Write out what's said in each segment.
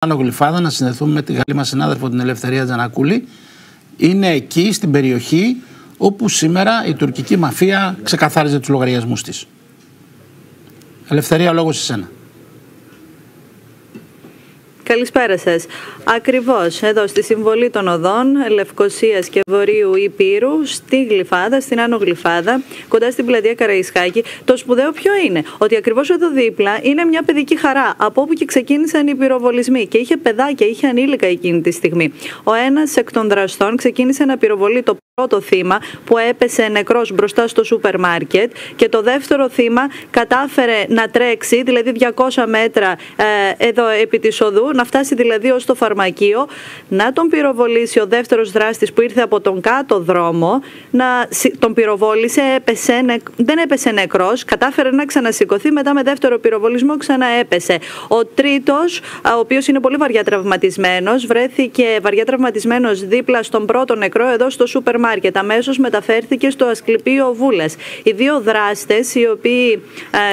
Άνω Γλυφάδα, να συνδεθούμε με τη Γαλλή μας συνάδελφο την Ελευθερία Τζανακούλη. Είναι εκεί στην περιοχή όπου σήμερα η τουρκική μαφία ξεκαθάριζε τους λογαριασμούς της. Ελευθερία, ο λόγος σε σένα. Καλησπέρα σας. Ακριβώς εδώ στη συμβολή των οδών Λευκωσίας και Βορείου Υπήρου, στη Γλυφάδα, στην Άνω Γλυφάδα, κοντά στην πλατεία Καραϊσκάκη. Το σπουδαίο ποιο είναι? Ότι ακριβώς εδώ δίπλα είναι μια παιδική χαρά, από όπου και ξεκίνησαν οι πυροβολισμοί. Και είχε παιδάκια, είχε ανήλικα εκείνη τη στιγμή. Ο ένας εκ των δραστών ξεκίνησε να πυροβολεί το πρώτο θύμα που έπεσε νεκρός μπροστά στο σούπερ μάρκετ, και το δεύτερο θύμα κατάφερε να τρέξει, δηλαδή 200 μέτρα εδώ επί της οδού, να φτάσει δηλαδή ως το φαρμακείο, να τον πυροβολήσει ο δεύτερος δράστης που ήρθε από τον κάτω δρόμο, να τον πυροβόλησε, δεν έπεσε νεκρός, κατάφερε να ξανασηκωθεί, μετά με δεύτερο πυροβολισμό ξαναέπεσε. Ο τρίτος, ο οποίος είναι πολύ βαριά τραυματισμένος, βρέθηκε βαριά τραυματισμένος δίπλα στον πρώτο νεκρό εδώ στο σούπερ μάρκετ. Αμέσως μεταφέρθηκε στο Ασκληπείο Βούλας. Οι δύο δράστες, οι οποίοι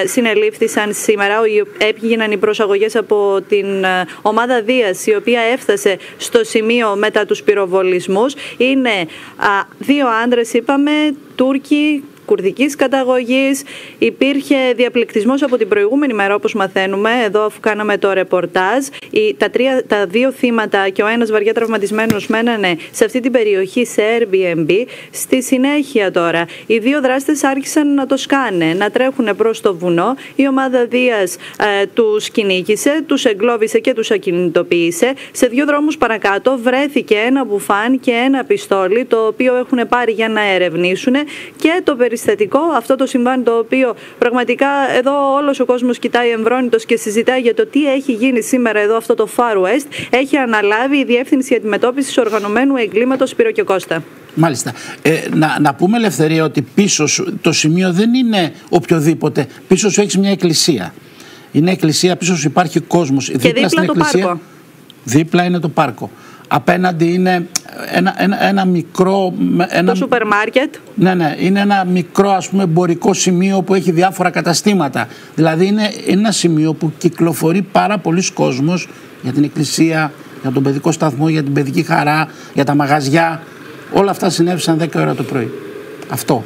συνελήφθησαν σήμερα, έγιναν οι προσαγωγές από την ομάδα Δίας, η οποία έφτασε στο σημείο μετά τους πυροβολισμούς. Είναι δύο άντρες, είπαμε, Τούρκοι, κουρδικής καταγωγής. Υπήρχε διαπληκτισμός από την προηγούμενη μέρα, όπως μαθαίνουμε, εδώ αφού κάναμε το ρεπορτάζ. Τα δύο θύματα και ο ένας βαριά τραυματισμένος μένανε σε αυτή την περιοχή σε Airbnb. Στη συνέχεια τώρα, οι δύο δράστες άρχισαν να το σκάνε, να τρέχουν προς το βουνό. Η ομάδα Δίας τους κυνήγησε, τους εγκλώβησε και τους ακινητοποίησε. Σε δύο δρόμους παρακάτω βρέθηκε ένα μπουφάν και ένα πιστόλι, το οποίο έχουν πάρει για να ερευνήσουν, και το περιστατικό, αυτό το συμβάν, το οποίο πραγματικά εδώ όλος ο κόσμος κοιτάει εμβρόνητος και συζητάει για το τι έχει γίνει σήμερα εδώ, αυτό το Far West, έχει αναλάβει η Διεύθυνση Αντιμετώπισης Οργανωμένου Εγκλήματος Σπύρο και Κώστα. Μάλιστα. Να πούμε, Ελευθερία, ότι πίσω σου το σημείο δεν είναι οποιοδήποτε. Πίσω σου έχεις μια εκκλησία. Είναι εκκλησία, πίσω σου υπάρχει κόσμος. Και δίπλα το πάρκο. Δίπλα είναι το πάρκο. Απέναντι είναι ένα μικρό... Το σούπερ μάρκετ. Ναι, είναι ένα μικρό, ας πούμε, εμπορικό σημείο που έχει διάφορα καταστήματα. Δηλαδή είναι ένα σημείο που κυκλοφορεί πάρα πολλοί κόσμος για την εκκλησία, για τον παιδικό σταθμό, για την παιδική χαρά, για τα μαγαζιά. Όλα αυτά συνέβησαν 10 ώρα το πρωί. Αυτό.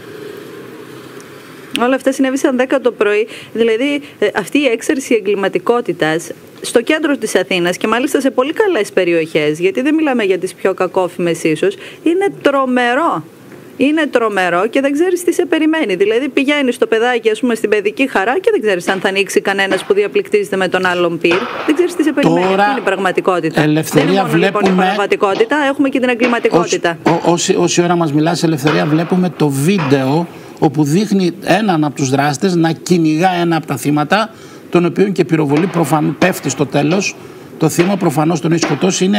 Όλα αυτά συνέβησαν 10 το πρωί. Δηλαδή αυτή η έξαρση εγκληματικότητας στο κέντρο της Αθήνας, και μάλιστα σε πολύ καλές περιοχές, γιατί δεν μιλάμε για τις πιο κακόφημες ίσως, είναι τρομερό. Είναι τρομερό και δεν ξέρεις τι σε περιμένει. Δηλαδή πηγαίνεις στο παιδάκι, ας πούμε, στην παιδική χαρά και δεν ξέρεις αν θα ανοίξει κανένας που διαπληκτίζεται με τον άλλον πυρ. Δεν ξέρεις τι σε περιμένει. Αυτή είναι η πραγματικότητα. Ελευθερία, δεν είναι μόνο βλέπουμε... λοιπόν η πραγματικότητα, έχουμε και την εγκληματικότητα. Όση ώρα μας μιλάς, Ελευθερία, βλέπουμε το βίντεο όπου δείχνει έναν από τους δράστες να κυνηγά ένα από τα θύματα, τον οποίον και πυροβολεί, προφανώς πέφτει στο τέλος. Το θύμα προφανώς τον έχει σκοτώσει.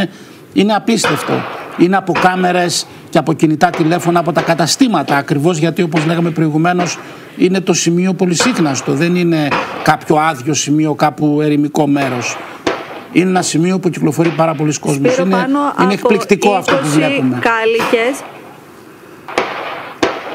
Είναι απίστευτο. Είναι από κάμερες και από κινητά τηλέφωνα, από τα καταστήματα, ακριβώς γιατί, όπως λέγαμε προηγουμένως, είναι το σημείο πολυσύχναστο. Δεν είναι κάποιο άδειο σημείο, κάπου ερημικό μέρος. Είναι ένα σημείο που κυκλοφορεί πάρα πολλοί κόσμος. Είναι εκπληκτικό αυτό που βλέπουμε. Κάλικες.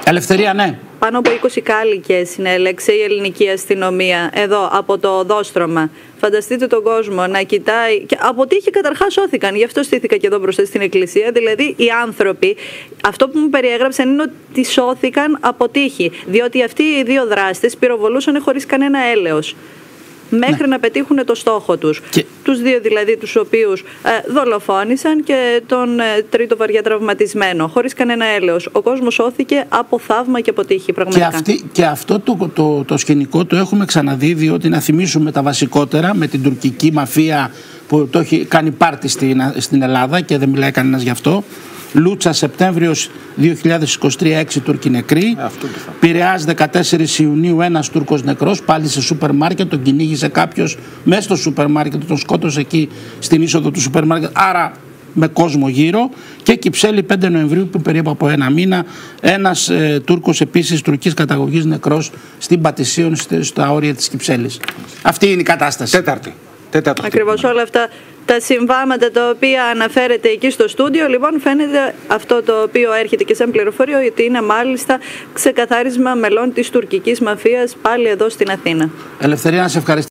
Ελευθερία, ναι. Πάνω από 20 κάλικες συνέλεξε η ελληνική αστυνομία εδώ από το οδόστρωμα. Φανταστείτε τον κόσμο να κοιτάει. Και από τύχη καταρχάς σώθηκαν. Γι' αυτό στήθηκα και εδώ μπροστά στην εκκλησία. Δηλαδή οι άνθρωποι, αυτό που μου περιέγραψαν είναι ότι σώθηκαν από τύχη. Διότι αυτοί οι δύο δράστες πυροβολούσαν χωρίς κανένα έλεος. Μέχρι να πετύχουν το στόχο τους. Τους δύο δηλαδή, τους οποίους δολοφόνησαν, και τον τρίτο βαριά τραυματισμένο, χωρίς κανένα έλεος. Ο κόσμος σώθηκε από θαύμα και από τύχη, πραγματικά. Και αυτό το σκηνικό το έχουμε ξαναδεί, διότι να θυμίσουμε τα βασικότερα με την τουρκική μαφία που το έχει κάνει πάρτι στην Ελλάδα και δεν μιλάει κανένας γι' αυτό. Λούτσα, Σεπτέμβριος 2023, 6 Τούρκοι νεκροί. Πειραιάς, 14 Ιουνίου, ένας Τούρκος νεκρός, πάλι σε σούπερ μάρκετ. Τον κυνήγησε κάποιος μέσα στο σούπερ μάρκετ, τον σκότωσε εκεί στην είσοδο του σούπερ μάρκετ. Άρα με κόσμο γύρω. Και Κυψέλη, 5 Νοεμβρίου, που περίπου από ένα μήνα, ένας Τούρκος επίσης τουρκικής καταγωγής νεκρός στην Πατησίων, στα όρια της Κυψέλης. Αυτή είναι η κατάσταση. Τέταρτη. Ακριβώς όλα αυτά τα συμβάματα τα οποία αναφέρεται εκεί στο στούντιο. Λοιπόν, φαίνεται αυτό το οποίο έρχεται και σαν πληροφορία, ότι είναι μάλιστα ξεκαθάρισμα μελών της τουρκικής μαφίας πάλι εδώ στην Αθήνα. Ελευθερία, να σε ευχαριστήσω.